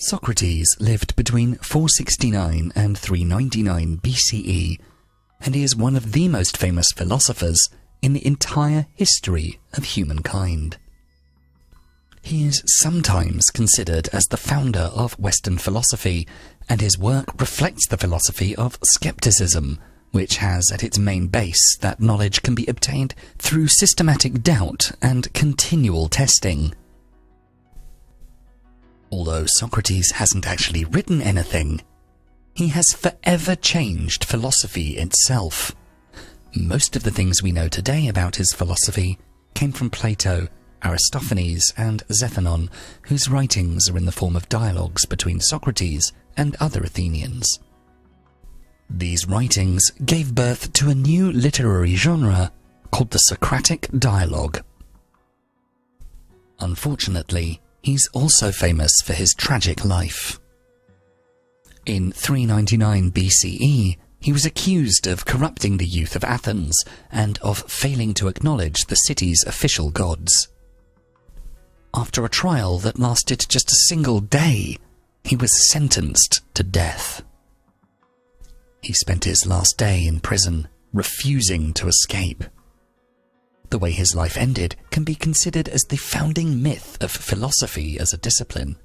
Socrates lived between 469 and 399 BCE, and he is one of the most famous philosophers in the entire history of humankind. He is sometimes considered as the founder of Western philosophy, and his work reflects the philosophy of scepticism, which has at its main base that knowledge can be obtained through systematic doubt and continual testing. Although Socrates hasn't actually written anything, he has forever changed philosophy itself. Most of the things we know today about his philosophy came from Plato, Aristophanes, and Xenophon, whose writings are in the form of dialogues between Socrates and other Athenians. These writings gave birth to a new literary genre called the Socratic dialogue. Unfortunately, he's also famous for his tragic life. In 399 BCE, he was accused of corrupting the youth of Athens and of failing to acknowledge the city's official gods. After a trial that lasted just a single day, he was sentenced to death. He spent his last day in prison, refusing to escape. The way his life ended can be considered as the founding myth of philosophy as a discipline.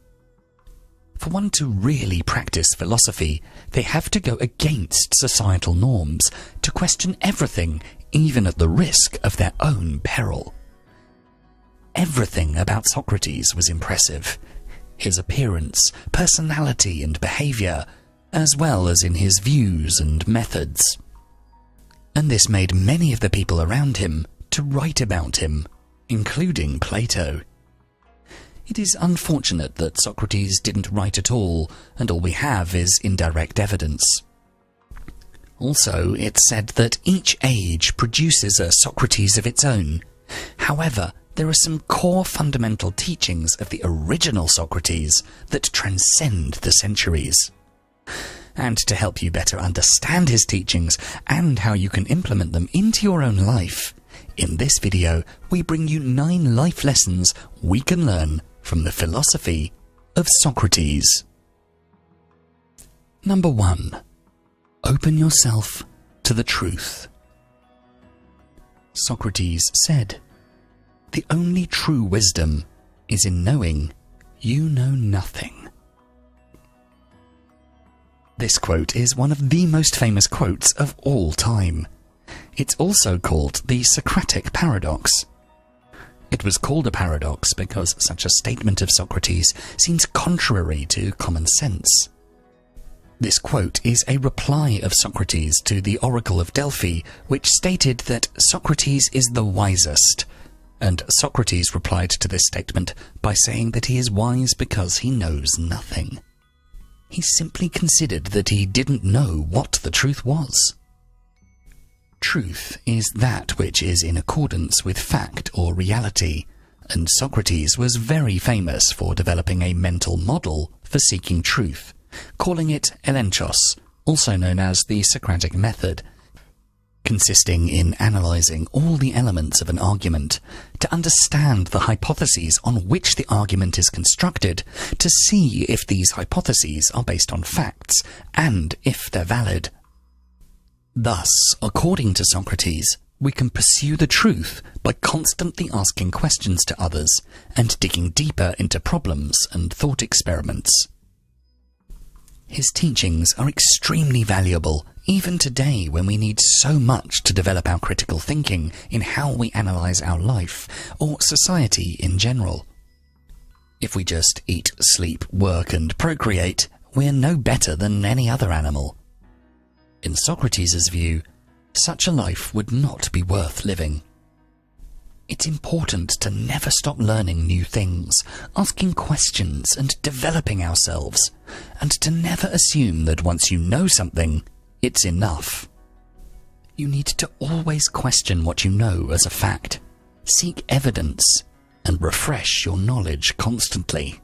For one to really practice philosophy, they have to go against societal norms, to question everything, even at the risk of their own peril. Everything about Socrates was impressive. His appearance, personality, and behaviour, as well as in his views and methods. And this made many of the people around him to write about him, including Plato. It is unfortunate that Socrates didn't write at all, and all we have is indirect evidence. Also, it's said that each age produces a Socrates of its own. However, there are some core fundamental teachings of the original Socrates that transcend the centuries. And to help you better understand his teachings and how you can implement them into your own life, in this video we bring you 9 life lessons we can learn from the philosophy of Socrates. Number 1. Open yourself to the truth. Socrates said, "The only true wisdom is in knowing you know nothing." This quote is one of the most famous quotes of all time. It's also called the Socratic paradox. It was called a paradox because such a statement of Socrates seems contrary to common sense. This quote is a reply of Socrates to the Oracle of Delphi, which stated that Socrates is the wisest, and Socrates replied to this statement by saying that he is wise because he knows nothing. He simply considered that he didn't know what the truth was. Truth is that which is in accordance with fact or reality, and Socrates was very famous for developing a mental model for seeking truth, calling it elenchos, also known as the Socratic method, consisting in analysing all the elements of an argument to understand the hypotheses on which the argument is constructed, to see if these hypotheses are based on facts and if they're valid. Thus, according to Socrates, we can pursue the truth by constantly asking questions to others and digging deeper into problems and thought experiments. His teachings are extremely valuable, even today when we need so much to develop our critical thinking in how we analyse our life or society in general. If we just eat, sleep, work and procreate, we're no better than any other animal. In Socrates' view, such a life would not be worth living. It's important to never stop learning new things, asking questions and developing ourselves, and to never assume that once you know something, it's enough. You need to always question what you know as a fact, seek evidence, and refresh your knowledge constantly.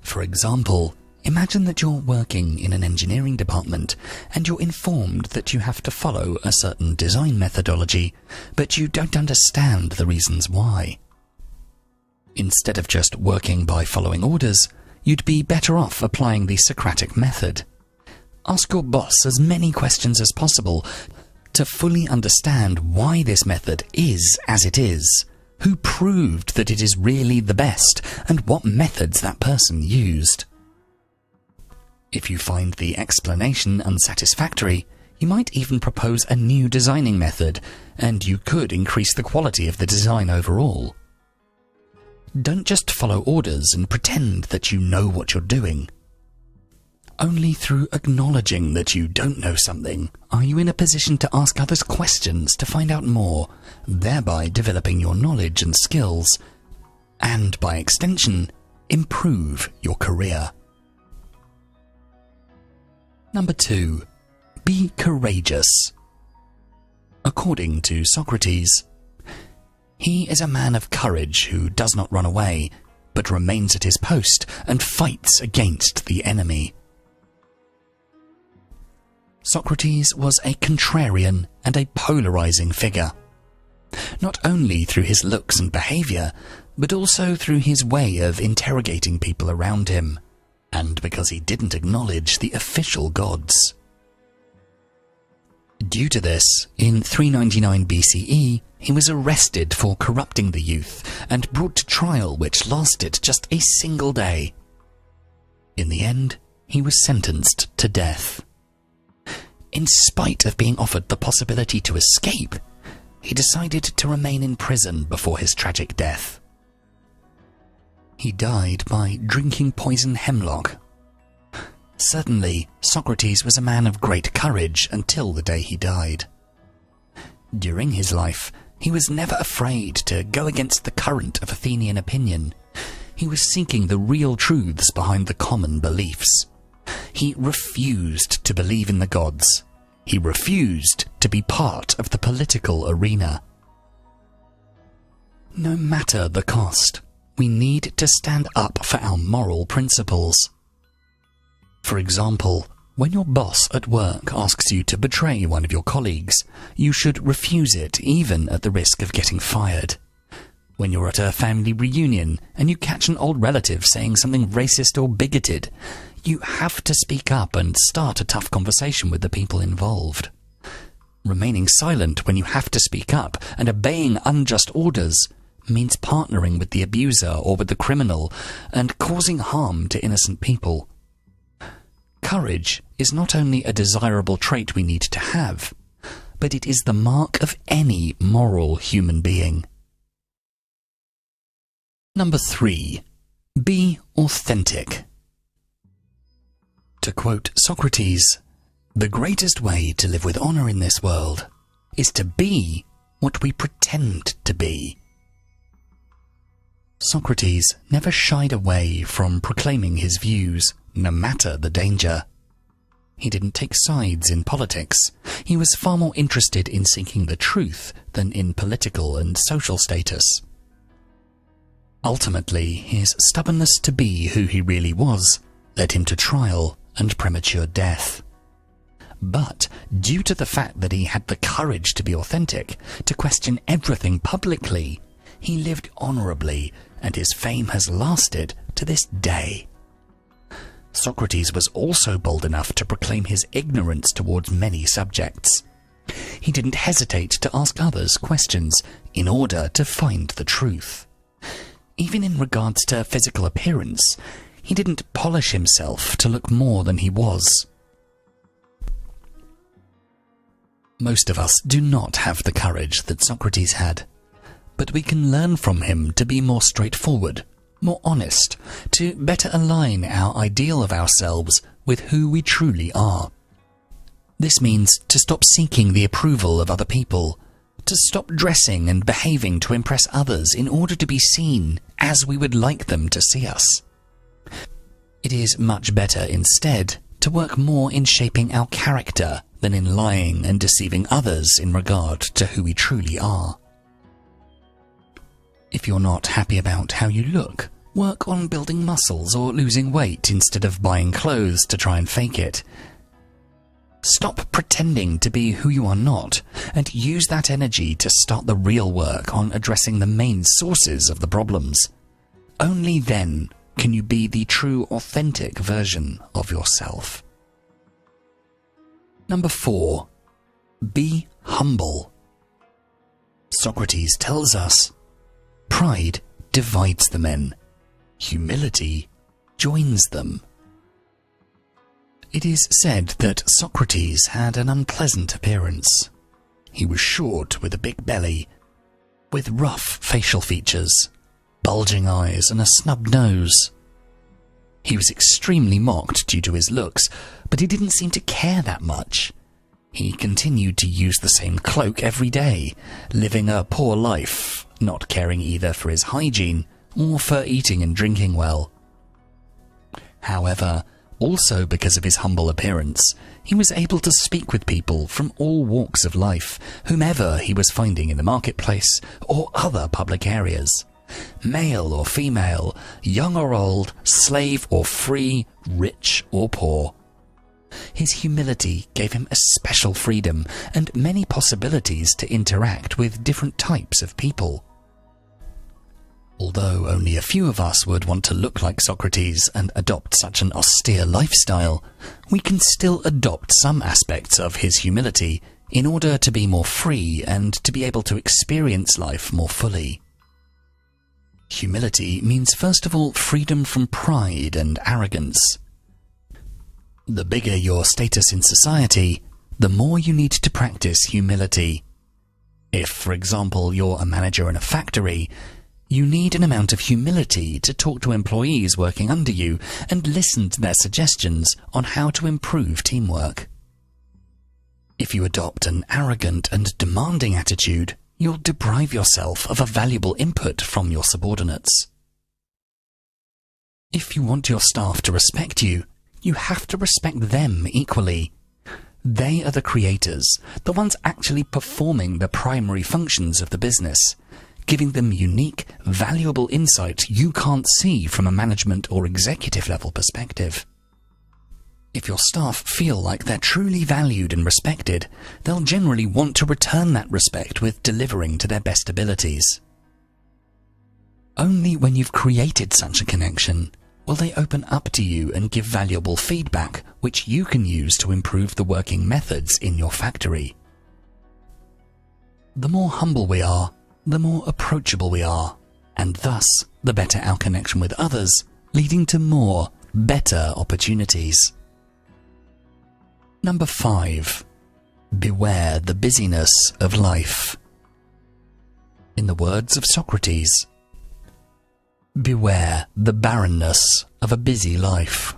For example, imagine that you're working in an engineering department and you're informed that you have to follow a certain design methodology, but you don't understand the reasons why. Instead of just working by following orders, you'd be better off applying the Socratic method. Ask your boss as many questions as possible to fully understand why this method is as it is, who proved that it is really the best, and what methods that person used. If you find the explanation unsatisfactory, you might even propose a new designing method, and you could increase the quality of the design overall. Don't just follow orders and pretend that you know what you're doing. Only through acknowledging that you don't know something are you in a position to ask others questions to find out more, thereby developing your knowledge and skills, and by extension, improve your career. Number 2. Be courageous. According to Socrates, he is a man of courage who does not run away, but remains at his post and fights against the enemy. Socrates was a contrarian and a polarizing figure, not only through his looks and behavior, but also through his way of interrogating people around him, and because he didn't acknowledge the official gods. Due to this, in 399 B.C.E., he was arrested for corrupting the youth and brought to trial, which lasted just a single day. In the end, he was sentenced to death. In spite of being offered the possibility to escape, he decided to remain in prison before his tragic death. He died by drinking poison hemlock. Certainly, Socrates was a man of great courage until the day he died. During his life, he was never afraid to go against the current of Athenian opinion. He was seeking the real truths behind the common beliefs. He refused to believe in the gods. He refused to be part of the political arena. No matter the cost, we need to stand up for our moral principles. For example, when your boss at work asks you to betray one of your colleagues, you should refuse it even at the risk of getting fired. When you're at a family reunion and you catch an old relative saying something racist or bigoted, you have to speak up and start a tough conversation with the people involved. Remaining silent when you have to speak up and obeying unjust orders means partnering with the abuser or with the criminal and causing harm to innocent people. Courage is not only a desirable trait we need to have, but it is the mark of any moral human being. Number 3. Be authentic. To quote Socrates, "The greatest way to live with honor in this world is to be what we pretend to be." Socrates never shied away from proclaiming his views, no matter the danger. He didn't take sides in politics. He was far more interested in seeking the truth than in political and social status. Ultimately, his stubbornness to be who he really was led him to trial and premature death. But due to the fact that he had the courage to be authentic, to question everything publicly, he lived honorably, and his fame has lasted to this day. Socrates was also bold enough to proclaim his ignorance towards many subjects. He didn't hesitate to ask others questions in order to find the truth. Even in regards to physical appearance, he didn't polish himself to look more than he was. Most of us do not have the courage that Socrates had, but we can learn from him to be more straightforward, more honest, to better align our ideal of ourselves with who we truly are. This means to stop seeking the approval of other people, to stop dressing and behaving to impress others in order to be seen as we would like them to see us. It is much better instead to work more in shaping our character than in lying and deceiving others in regard to who we truly are. If you're not happy about how you look, work on building muscles or losing weight instead of buying clothes to try and fake it. Stop pretending to be who you are not, and use that energy to start the real work on addressing the main sources of the problems. Only then can you be the true, authentic version of yourself? Number 4. Be humble. Socrates tells us, pride divides the men, humility joins them. It is said that Socrates had an unpleasant appearance. He was short with a big belly, with rough facial features, bulging eyes and a snub nose. He was extremely mocked due to his looks, but he didn't seem to care that much. He continued to use the same cloak every day, living a poor life, not caring either for his hygiene or for eating and drinking well. However, also because of his humble appearance, he was able to speak with people from all walks of life, whomever he was finding in the marketplace or other public areas. Male or female, young or old, slave or free, rich or poor. His humility gave him a special freedom and many possibilities to interact with different types of people. Although only a few of us would want to look like Socrates and adopt such an austere lifestyle, we can still adopt some aspects of his humility in order to be more free and to be able to experience life more fully. Humility means first of all freedom from pride and arrogance. The bigger your status in society, the more you need to practice humility. If, for example, you're a manager in a factory, you need an amount of humility to talk to employees working under you and listen to their suggestions on how to improve teamwork. If you adopt an arrogant and demanding attitude, you'll deprive yourself of a valuable input from your subordinates. If you want your staff to respect you, you have to respect them equally. They are the creators, the ones actually performing the primary functions of the business, giving them unique, valuable insight you can't see from a management or executive level perspective. If your staff feel like they're truly valued and respected, they'll generally want to return that respect with delivering to their best abilities. Only when you've created such a connection will they open up to you and give valuable feedback which you can use to improve the working methods in your factory. The more humble we are, the more approachable we are, and thus the better our connection with others, leading to more, better opportunities. Number 5. Beware the busyness of life. In the words of Socrates, beware the barrenness of a busy life.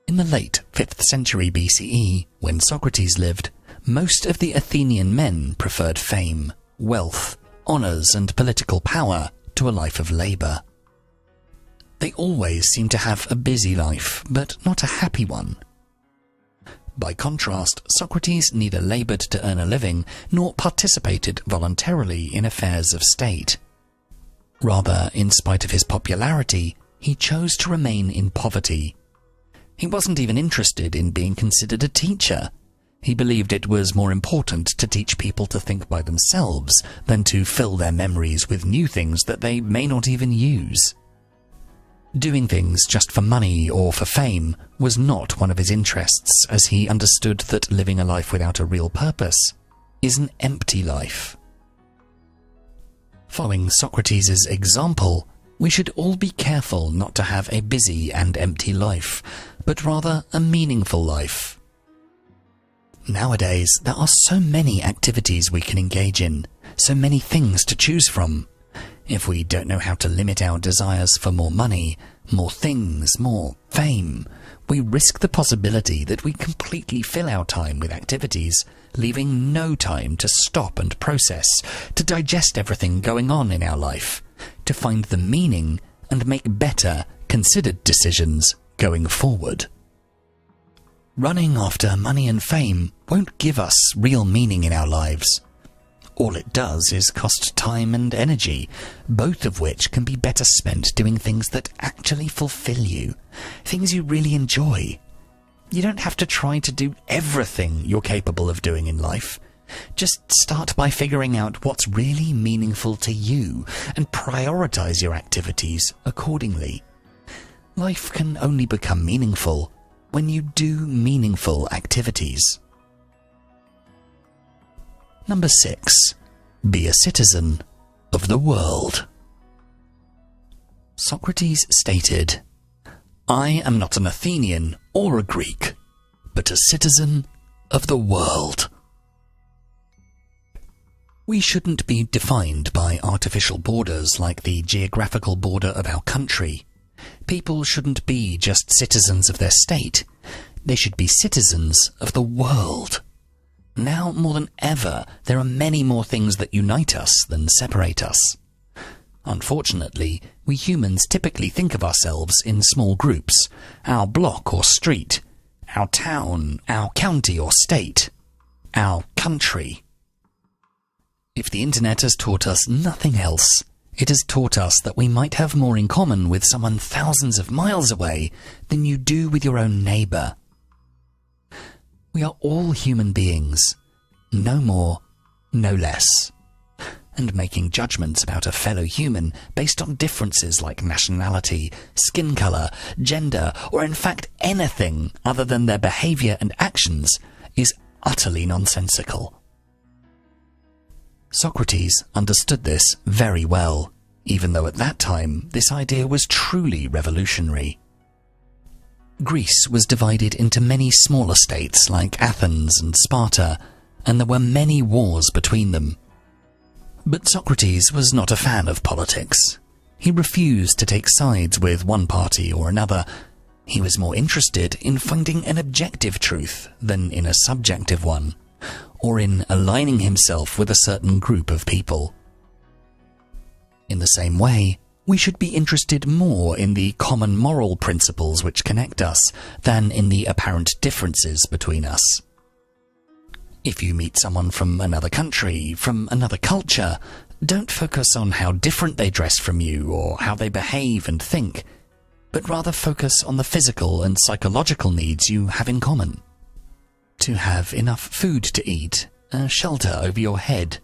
In the late 5th century B.C.E., when Socrates lived, most of the Athenian men preferred fame, wealth, honours and political power to a life of labour. They always seemed to have a busy life, but not a happy one. By contrast, Socrates neither laboured to earn a living nor participated voluntarily in affairs of state. Rather, in spite of his popularity, he chose to remain in poverty. He wasn't even interested in being considered a teacher. He believed it was more important to teach people to think by themselves than to fill their memories with new things that they may not even use. Doing things just for money or for fame was not one of his interests, as he understood that living a life without a real purpose is an empty life. Following Socrates' example, we should all be careful not to have a busy and empty life, but rather a meaningful life. Nowadays, there are so many activities we can engage in, so many things to choose from. If we don't know how to limit our desires for more money, more things, more fame, we risk the possibility that we completely fill our time with activities, leaving no time to stop and process, to digest everything going on in our life, to find the meaning and make better, considered decisions going forward. Running after money and fame won't give us real meaning in our lives. All it does is cost time and energy, both of which can be better spent doing things that actually fulfill you, things you really enjoy. You don't have to try to do everything you're capable of doing in life. Just start by figuring out what's really meaningful to you and prioritize your activities accordingly. Life can only become meaningful when you do meaningful activities. Number 6. Be a citizen of the world. Socrates stated, "I am not an Athenian or a Greek, but a citizen of the world." We shouldn't be defined by artificial borders like the geographical border of our country. People shouldn't be just citizens of their state. They should be citizens of the world. Now more than ever, there are many more things that unite us than separate us. Unfortunately, we humans typically think of ourselves in small groups: our block or street, our town, our county or state, our country. If the internet has taught us nothing else, it has taught us that we might have more in common with someone thousands of miles away than you do with your own neighbour. We are all human beings, no more, no less. And making judgments about a fellow human based on differences like nationality, skin colour, gender, or in fact anything other than their behaviour and actions is utterly nonsensical. Socrates understood this very well, even though at that time this idea was truly revolutionary. Greece was divided into many smaller states like Athens and Sparta, and there were many wars between them. But Socrates was not a fan of politics. He refused to take sides with one party or another. He was more interested in finding an objective truth than in a subjective one, or in aligning himself with a certain group of people. In the same way, we should be interested more in the common moral principles which connect us than in the apparent differences between us. If you meet someone from another country, from another culture, don't focus on how different they dress from you or how they behave and think, but rather focus on the physical and psychological needs you have in common. To have enough food to eat, a shelter over your head,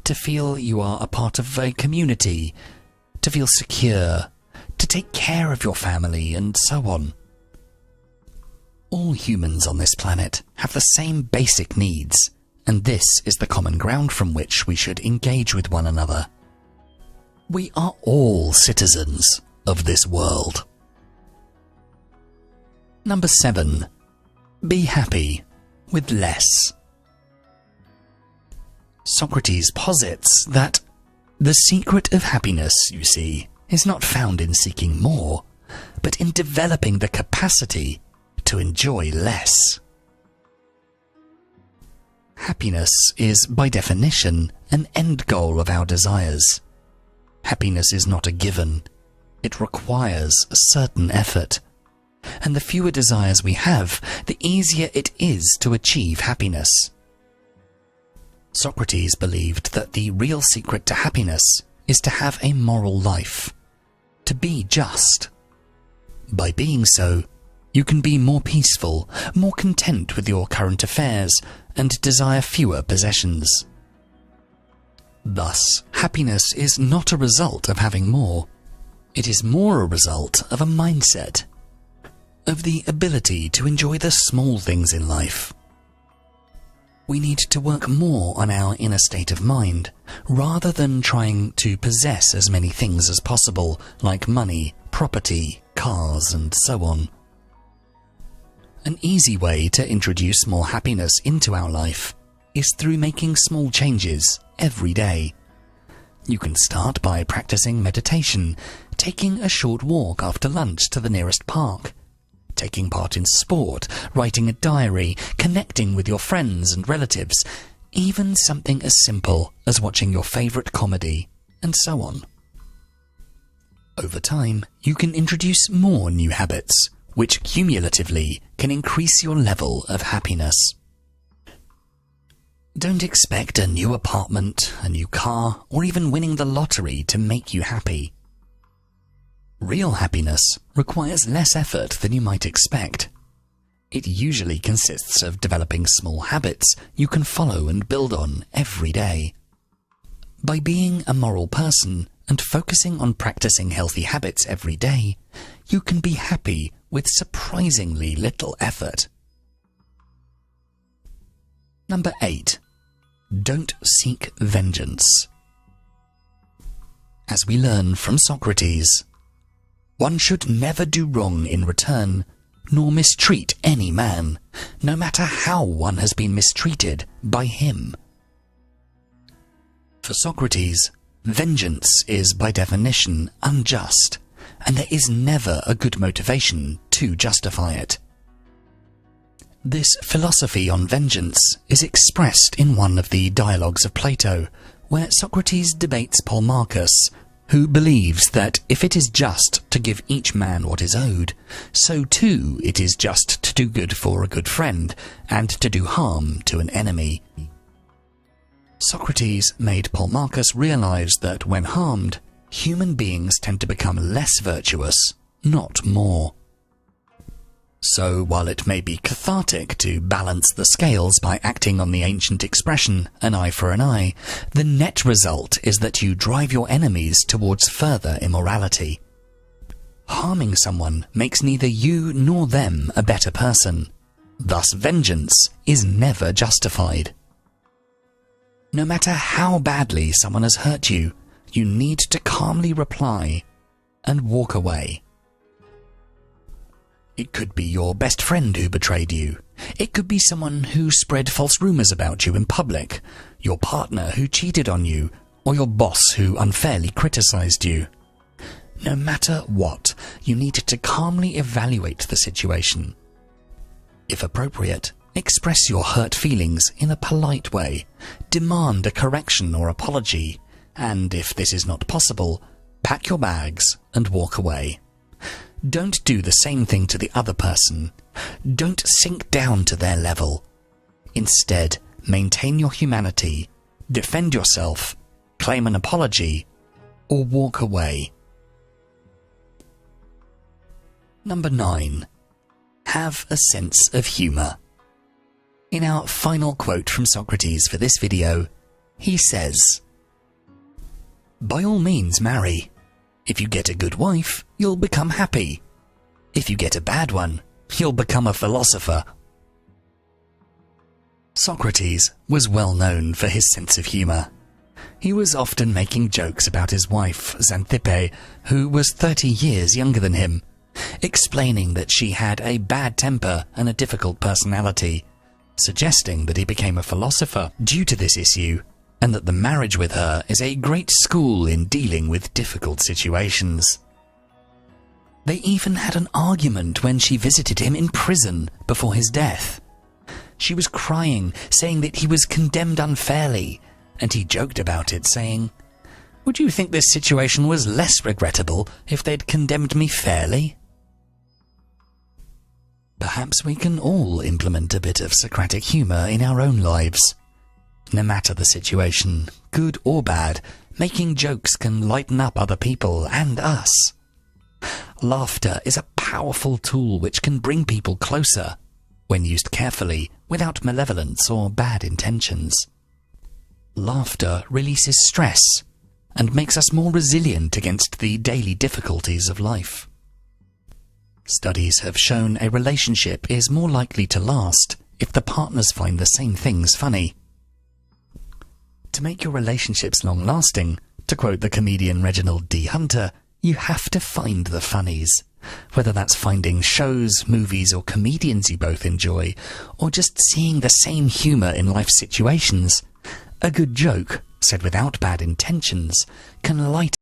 to feel you are a part of a community, to feel secure, to take care of your family, and so on. All humans on this planet have the same basic needs, and this is the common ground from which we should engage with one another. We are all citizens of this world. Number 7. Be happy with less. Socrates posits that the secret of happiness, you see, is not found in seeking more, but in developing the capacity to enjoy less. Happiness is, by definition, an end goal of our desires. Happiness is not a given. It requires a certain effort. And the fewer desires we have, the easier it is to achieve happiness. Socrates believed that the real secret to happiness is to have a moral life, to be just. By being so, you can be more peaceful, more content with your current affairs, and desire fewer possessions. Thus, happiness is not a result of having more. It is more a result of a mindset, of the ability to enjoy the small things in life. We need to work more on our inner state of mind, rather than trying to possess as many things as possible, like money, property, cars, and so on. An easy way to introduce more happiness into our life is through making small changes every day. You can start by practicing meditation, taking a short walk after lunch to the nearest park, taking part in sport, writing a diary, connecting with your friends and relatives, even something as simple as watching your favorite comedy, and so on. Over time, you can introduce more new habits, which cumulatively can increase your level of happiness. Don't expect a new apartment, a new car, or even winning the lottery to make you happy. Real happiness requires less effort than you might expect. It usually consists of developing small habits you can follow and build on every day. By being a moral person and focusing on practicing healthy habits every day, you can be happy with surprisingly little effort. Number 8. Don't seek vengeance. As we learn from Socrates, one should never do wrong in return, nor mistreat any man, no matter how one has been mistreated by him. For Socrates, vengeance is by definition unjust, and there is never a good motivation to justify it. This philosophy on vengeance is expressed in one of the dialogues of Plato, where Socrates debates Marcus, who believes that if it is just to give each man what is owed, so too it is just to do good for a good friend, and to do harm to an enemy. Socrates made Marcus realize that when harmed, human beings tend to become less virtuous, not more. So while it may be cathartic to balance the scales by acting on the ancient expression, an eye for an eye, the net result is that you drive your enemies towards further immorality. Harming someone makes neither you nor them a better person. Thus vengeance is never justified. No matter how badly someone has hurt you, you need to calmly reply and walk away. It could be your best friend who betrayed you. It could be someone who spread false rumors about you in public, your partner who cheated on you, or your boss who unfairly criticized you. No matter what, you need to calmly evaluate the situation. If appropriate, express your hurt feelings in a polite way, demand a correction or apology, and if this is not possible, pack your bags and walk away. Don't do the same thing to the other person. Don't sink down to their level. Instead, maintain your humanity, defend yourself, claim an apology, or walk away. Number 9. Have a sense of humour. In our final quote from Socrates for this video, he says, "By all means marry. If you get a good wife, you'll become happy. If you get a bad one, you'll become a philosopher." Socrates was well known for his sense of humour. He was often making jokes about his wife, Xanthippe, who was 30 years younger than him, explaining that she had a bad temper and a difficult personality, suggesting that he became a philosopher due to this issue, and that the marriage with her is a great school in dealing with difficult situations. They even had an argument when she visited him in prison before his death. She was crying, saying that he was condemned unfairly, and he joked about it, saying, "Would you think this situation was less regrettable if they'd condemned me fairly?" Perhaps we can all implement a bit of Socratic humour in our own lives. No matter the situation, good or bad, making jokes can lighten up other people and us. Laughter is a powerful tool which can bring people closer, when used carefully, without malevolence or bad intentions. Laughter releases stress and makes us more resilient against the daily difficulties of life. Studies have shown a relationship is more likely to last if the partners find the same things funny. To make your relationships long-lasting, to quote the comedian Reginald D. Hunter, you have to find the funnies. Whether that's finding shows, movies, or comedians you both enjoy, or just seeing the same humour in life situations. A good joke, said without bad intentions, can lighten